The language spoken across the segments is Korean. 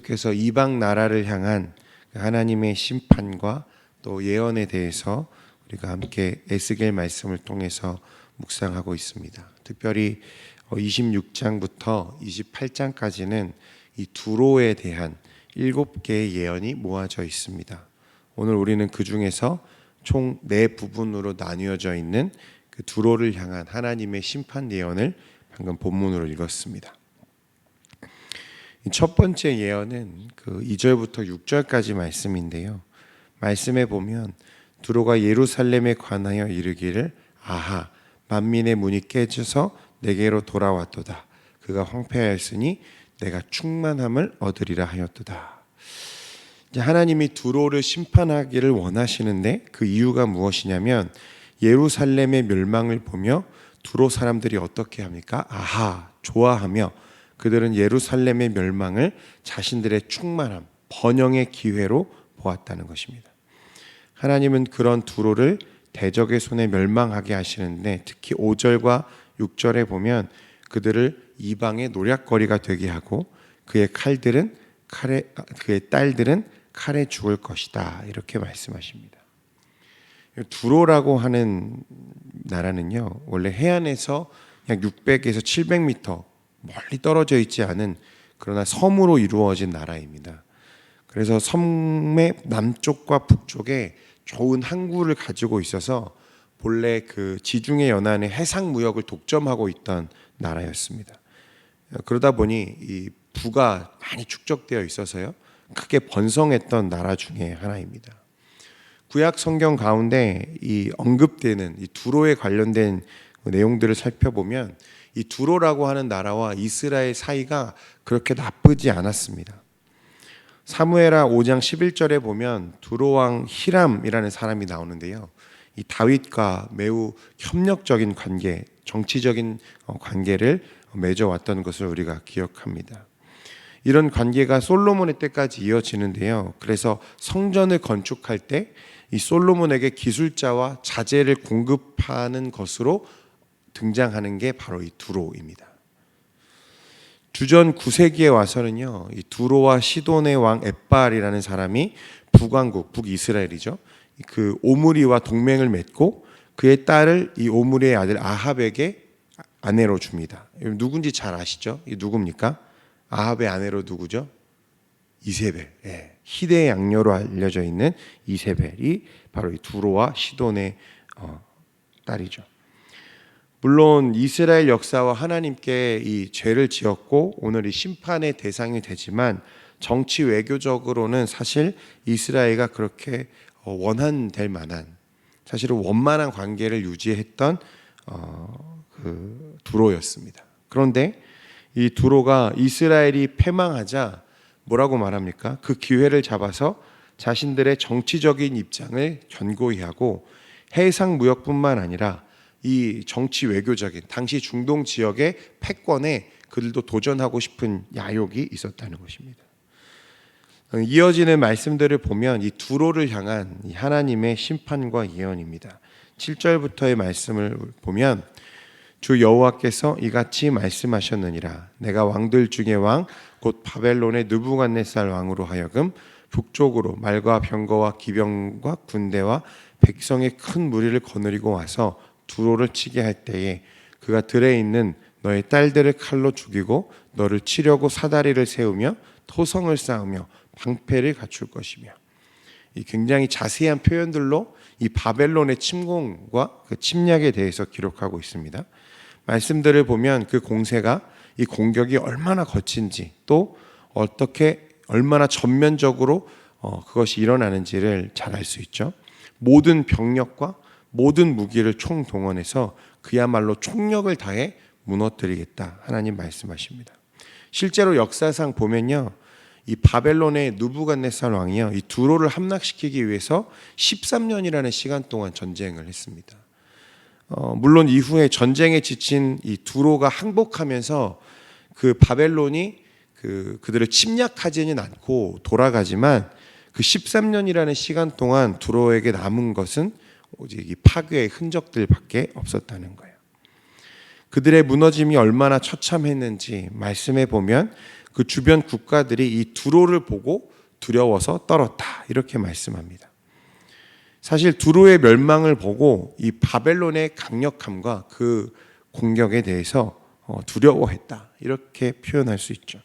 계속해서 이방 나라를 향한 하나님의 심판과 또 예언에 대해서 우리가 함께 에스겔 말씀을 통해서 묵상하고 있습니다. 특별히 26장부터 28장까지는 이 두로에 대한 7개의 예언이 모아져 있습니다. 오늘 우리는 그 중에서 총 4부분으로 나뉘어져 있는 그 두로를 향한 하나님의 심판 예언을 방금 본문으로 읽었습니다. 첫 번째 예언은 그 2절부터 6절까지 말씀인데요. 말씀에 보면 두로가 예루살렘에 관하여 이르기를 아하 만민의 문이 깨져서 내게로 돌아왔도다. 그가 황폐하였으니 내가 충만함을 얻으리라 하였도다. 하나님이 두로를 심판하기를 원하시는데 그 이유가 무엇이냐면 예루살렘의 멸망을 보며 두로 사람들이 어떻게 합니까? 아하 좋아하며 그들은 예루살렘의 멸망을 자신들의 충만함, 번영의 기회로 보았다는 것입니다. 하나님은 그런 두로를 대적의 손에 멸망하게 하시는데 특히 5절과 6절에 보면 그들을 이방의 노략거리가 되게 하고 그의 딸들은 칼에 죽을 것이다 이렇게 말씀하십니다. 두로라고 하는 나라는요 원래 해안에서 약 600에서 700m 멀리 떨어져 있지 않은 그러나 섬으로 이루어진 나라입니다. 그래서 섬의 남쪽과 북쪽에 좋은 항구를 가지고 있어서 본래 그 지중해 연안의 해상 무역을 독점하고 있던 나라였습니다. 그러다 보니 이 부가 많이 축적되어 있어서요 크게 번성했던 나라 중에 하나입니다. 구약 성경 가운데 이 언급되는 이 두로에 관련된 내용들을 살펴보면 이 두로라고 하는 나라와 이스라엘 사이가 그렇게 나쁘지 않았습니다. 사무엘하 5장 11절에 보면 두로 왕 히람이라는 사람이 나오는데요. 이 다윗과 매우 협력적인 관계, 정치적인 관계를 맺어왔던 것을 우리가 기억합니다. 이런 관계가 솔로몬의 때까지 이어지는데요. 그래서 성전을 건축할 때 이 솔로몬에게 기술자와 자재를 공급하는 것으로 등장하는 게 바로 이 두로입니다. 주전 9세기에 와서는요, 이 두로와 시돈의 왕 엣발이라는 사람이 북왕국, 북이스라엘이죠. 그 오므리와 동맹을 맺고 그의 딸을 이 오므리의 아들 아합에게 아내로 줍니다. 누군지 잘 아시죠? 이 누굽니까? 아합의 아내로 누구죠? 이세벨. 희대의 양녀로 알려져 있는 이세벨이 바로 이 두로와 시돈의 딸이죠. 물론 이스라엘 역사와 하나님께 이 죄를 지었고 오늘 이 심판의 대상이 되지만 정치 외교적으로는 사실 이스라엘과 그렇게 원한될 만한 사실은 원만한 관계를 유지했던 그 두로였습니다. 그런데 이 두로가 이스라엘이 패망하자 뭐라고 말합니까? 그 기회를 잡아서 자신들의 정치적인 입장을 견고히 하고 해상 무역뿐만 아니라 이 정치 외교적인 당시 중동 지역의 패권에 그들도 도전하고 싶은 야욕이 있었다는 것입니다. 이어지는 말씀들을 보면 이 두로를 향한 이 하나님의 심판과 예언입니다. 7절부터의 말씀을 보면 주 여호와께서 이같이 말씀하셨느니라 내가 왕들 중에 왕 곧 바벨론의 느부갓네살 왕으로 하여금 북쪽으로 말과 병거와 기병과 군대와 백성의 큰 무리를 거느리고 와서 두로를 치게 할 때에 그가 들에 있는 너의 딸들을 칼로 죽이고 너를 치려고 사다리를 세우며 토성을 쌓으며 방패를 갖출 것이며 이 굉장히 자세한 표현들로 이 바벨론의 침공과 그 침략에 대해서 기록하고 있습니다. 말씀들을 보면 그 공세가 이 공격이 얼마나 거친지 또 어떻게 얼마나 전면적으로 그것이 일어나는지를 잘 알 수 있죠. 모든 병력과 모든 무기를 총동원해서 그야말로 총력을 다해 무너뜨리겠다 하나님 말씀하십니다. 실제로 역사상 보면요 이 바벨론의 느부갓네살 왕이요 이 두로를 함락시키기 위해서 13년이라는 시간 동안 전쟁을 했습니다. 물론 이후에 전쟁에 지친 이 두로가 항복하면서 그 바벨론이 그들을 침략하지는 않고 돌아가지만 그 13년이라는 시간 동안 두로에게 남은 것은 오직 이 파괴의 흔적들밖에 없었다는 거예요. 그들의 무너짐이 얼마나 처참했는지 말씀해 보면 그 주변 국가들이 이 두로를 보고 두려워서 떨었다 이렇게 말씀합니다. 사실 두로의 멸망을 보고 이 바벨론의 강력함과 그 공격에 대해서 두려워했다 이렇게 표현할 수 있죠.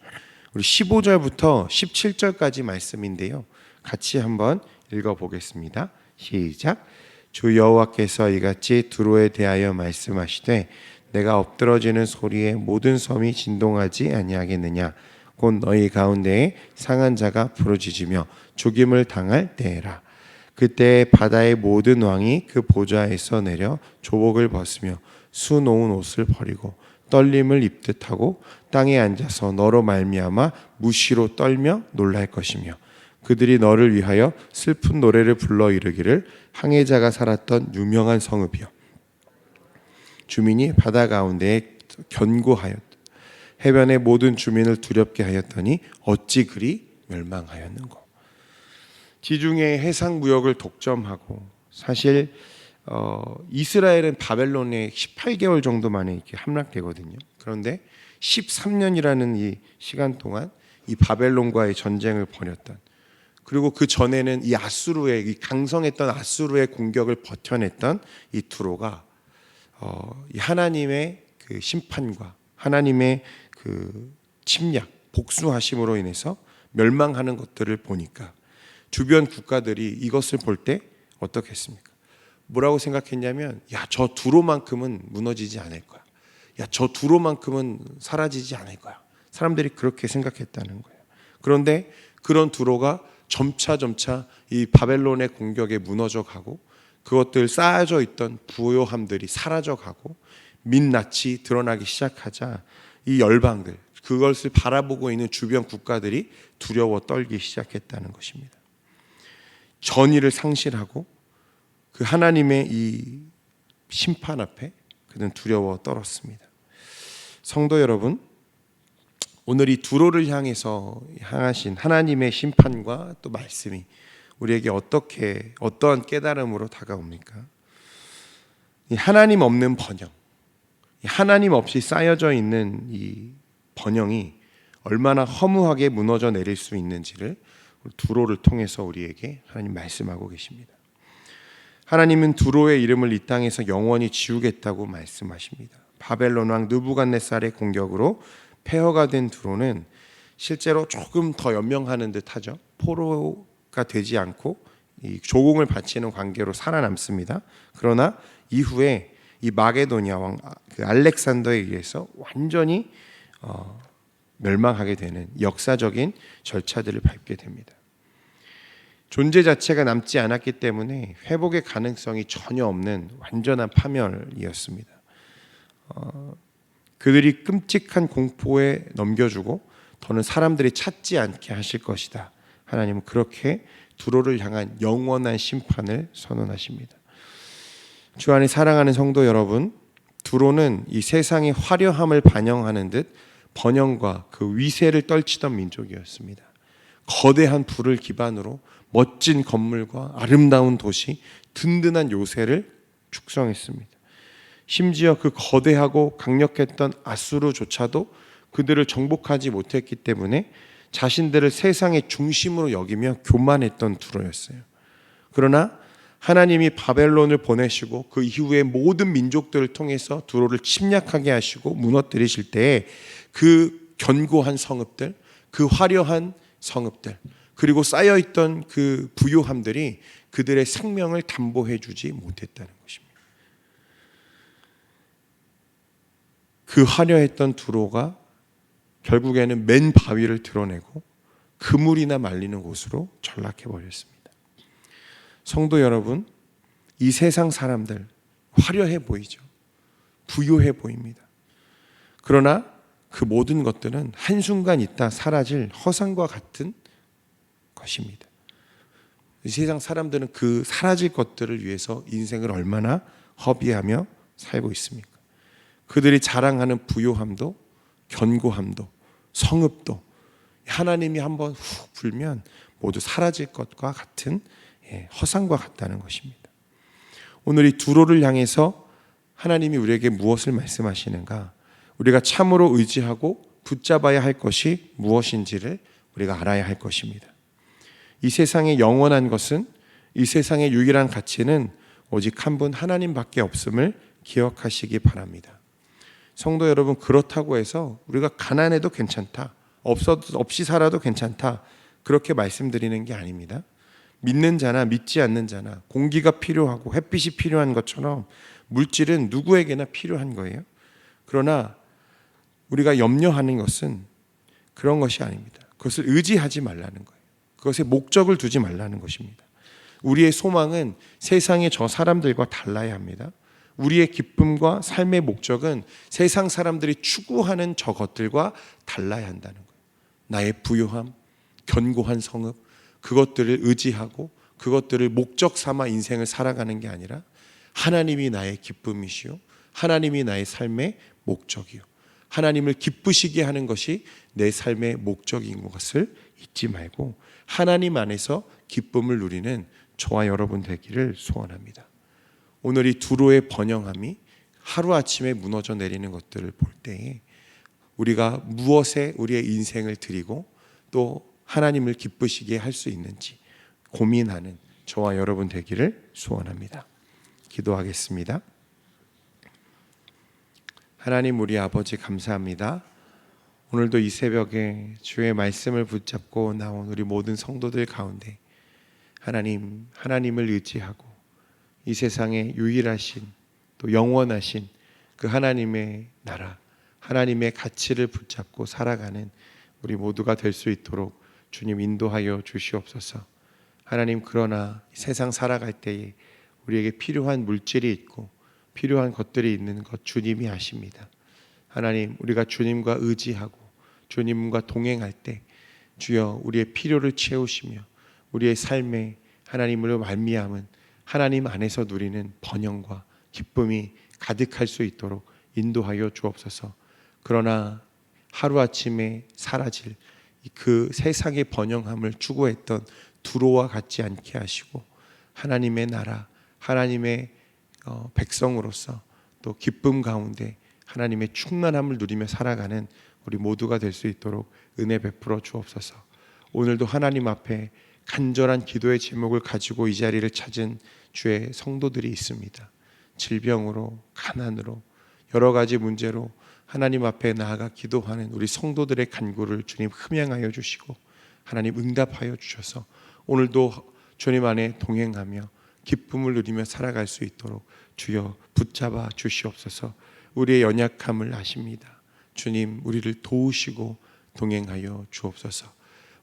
우리 15절부터 17절까지 말씀인데요, 같이 한번 읽어보겠습니다. 시작. 주 여호와께서 이같이 두로에 대하여 말씀하시되 내가 엎드러지는 소리에 모든 섬이 진동하지 아니하겠느냐. 곧 너희 가운데에 상한 자가 부르짖으며 죽임을 당할 때에라. 그때 바다의 모든 왕이 그 보좌에서 내려 조복을 벗으며 수놓은 옷을 버리고 떨림을 입듯 하고 땅에 앉아서 너로 말미암아 무시로 떨며 놀랄 것이며 그들이 너를 위하여 슬픈 노래를 불러 이르기를 항해자가 살았던 유명한 성읍이여 주민이 바다 가운데에 견고하였다. 해변의 모든 주민을 두렵게 하였더니 어찌 그리 멸망하였는고. 지중해 해상 무역을 독점하고 사실 이스라엘은 바벨론에 18개월 정도 만에 이렇게 함락되거든요. 그런데 13년이라는 이 시간 동안 이 바벨론과의 전쟁을 벌였던, 그리고 그 전에는 이 아수르의 이 강성했던 아수르의 공격을 버텨냈던 이 두로가 이 하나님의 그 심판과 하나님의 그 침략, 복수하심으로 인해서 멸망하는 것들을 보니까 주변 국가들이 이것을 볼 때 어떻겠습니까? 뭐라고 생각했냐면, 야, 저 두로만큼은 무너지지 않을 거야. 야, 저 두로만큼은 사라지지 않을 거야. 사람들이 그렇게 생각했다는 거예요. 그런데 그런 두로가 점차 이 바벨론의 공격에 무너져 가고 그것들 쌓여져 있던 부요함들이 사라져 가고 민낯이 드러나기 시작하자 이 열방들, 그것을 바라보고 있는 주변 국가들이 두려워 떨기 시작했다는 것입니다. 전의를 상실하고 그 하나님의 이 심판 앞에 그는 두려워 떨었습니다. 성도 여러분, 오늘 이 두로를 향하신 하나님의 심판과 또 말씀이 우리에게 어떠한 깨달음으로 다가옵니까? 이 하나님 없는 번영, 하나님 없이 쌓여져 있는 이 번영이 얼마나 허무하게 무너져 내릴 수 있는지를 두로를 통해서 우리에게 하나님 말씀하고 계십니다. 하나님은 두로의 이름을 이 땅에서 영원히 지우겠다고 말씀하십니다. 바벨론 왕 느부갓네살의 공격으로 폐허가 된 두로는 실제로 조금 더 연명하는 듯하죠. 포로가 되지 않고 이 조공을 바치는 관계로 살아남습니다. 그러나 이후에 이 마게도니아 왕 그 알렉산더에 의해서 완전히 멸망하게 되는 역사적인 절차들을 밟게 됩니다. 존재 자체가 남지 않았기 때문에 회복의 가능성이 전혀 없는 완전한 파멸이었습니다. 그들이 끔찍한 공포에 넘겨주고 더는 사람들이 찾지 않게 하실 것이다. 하나님은 그렇게 두로를 향한 영원한 심판을 선언하십니다. 주 안에 사랑하는 성도 여러분, 두로는 이 세상의 화려함을 반영하는 듯 번영과 그 위세를 떨치던 민족이었습니다. 거대한 불을 기반으로 멋진 건물과 아름다운 도시, 든든한 요새를 축성했습니다. 심지어 그 거대하고 강력했던 아수르조차도 그들을 정복하지 못했기 때문에 자신들을 세상의 중심으로 여기며 교만했던 두로였어요. 그러나 하나님이 바벨론을 보내시고 그 이후에 모든 민족들을 통해서 두로를 침략하게 하시고 무너뜨리실 때 그 견고한 성읍들, 그 화려한 성읍들, 그리고 쌓여있던 그 부요함들이 그들의 생명을 담보해 주지 못했다는 것입니다. 그 화려했던 두로가 결국에는 맨 바위를 드러내고 그물이나 말리는 곳으로 전락해 버렸습니다. 성도 여러분, 이 세상 사람들 화려해 보이죠. 부요해 보입니다. 그러나 그 모든 것들은 한순간 있다 사라질 허상과 같은 것입니다. 이 세상 사람들은 그 사라질 것들을 위해서 인생을 얼마나 허비하며 살고 있습니까? 그들이 자랑하는 부요함도 견고함도 성읍도 하나님이 한번 훅 불면 모두 사라질 것과 같은 허상과 같다는 것입니다. 오늘 이 두로를 향해서 하나님이 우리에게 무엇을 말씀하시는가? 우리가 참으로 의지하고 붙잡아야 할 것이 무엇인지를 우리가 알아야 할 것입니다. 이 세상의 영원한 것은, 이 세상의 유일한 가치는 오직 한 분 하나님밖에 없음을 기억하시기 바랍니다. 성도 여러분, 그렇다고 해서 우리가 가난해도 괜찮다, 없이 살아도 괜찮다, 그렇게 말씀드리는 게 아닙니다. 믿는 자나 믿지 않는 자나 공기가 필요하고 햇빛이 필요한 것처럼 물질은 누구에게나 필요한 거예요. 그러나 우리가 염려하는 것은 그런 것이 아닙니다. 그것을 의지하지 말라는 거예요. 그것에 목적을 두지 말라는 것입니다. 우리의 소망은 세상의 저 사람들과 달라야 합니다. 우리의 기쁨과 삶의 목적은 세상 사람들이 추구하는 저것들과 달라야 한다는 거예요. 나의 부유함, 견고한 성읍, 그것들을 의지하고 그것들을 목적 삼아 인생을 살아가는 게 아니라 하나님이 나의 기쁨이시요, 하나님이 나의 삶의 목적이요, 하나님을 기쁘시게 하는 것이 내 삶의 목적인 것을 잊지 말고 하나님 안에서 기쁨을 누리는 저와 여러분 되기를 소원합니다. 오늘 이 두로의 번영함이 하루아침에 무너져 내리는 것들을 볼 때에 우리가 무엇에 우리의 인생을 드리고 또 하나님을 기쁘시게 할 수 있는지 고민하는 저와 여러분 되기를 소원합니다. 기도하겠습니다. 하나님 우리 아버지 감사합니다. 오늘도 이 새벽에 주의 말씀을 붙잡고 나온 우리 모든 성도들 가운데 하나님을 의지하고 이 세상에 유일하신 또 영원하신 그 하나님의 나라, 하나님의 가치를 붙잡고 살아가는 우리 모두가 될 수 있도록 주님 인도하여 주시옵소서. 하나님, 그러나 세상 살아갈 때에 우리에게 필요한 물질이 있고 필요한 것들이 있는 것 주님이 아십니다. 하나님, 우리가 주님과 의지하고 주님과 동행할 때 주여 우리의 필요를 채우시며 우리의 삶에 하나님으로 말미암은 하나님 안에서 누리는 번영과 기쁨이 가득할 수 있도록 인도하여 주옵소서. 그러나 하루아침에 사라질 그 세상의 번영함을 추구했던 두로와 같지 않게 하시고 하나님의 나라, 하나님의 백성으로서 또 기쁨 가운데 하나님의 충만함을 누리며 살아가는 우리 모두가 될 수 있도록 은혜 베풀어 주옵소서. 오늘도 하나님 앞에 간절한 기도의 제목을 가지고 이 자리를 찾은 주의 성도들이 있습니다. 질병으로, 가난으로, 여러 가지 문제로 하나님 앞에 나아가 기도하는 우리 성도들의 간구를 주님 흠양하여 주시고 하나님 응답하여 주셔서 오늘도 주님 안에 동행하며 기쁨을 누리며 살아갈 수 있도록 주여 붙잡아 주시옵소서. 우리의 연약함을 아십니다. 주님, 우리를 도우시고 동행하여 주옵소서.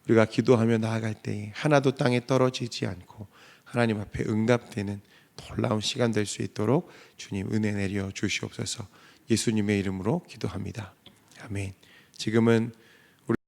우리가 기도하며 나아갈 때에 하나도 땅에 떨어지지 않고 하나님 앞에 응답되는 놀라운 시간 될 수 있도록 주님 은혜 내려 주시옵소서. 예수님의 이름으로 기도합니다. 아멘. 지금은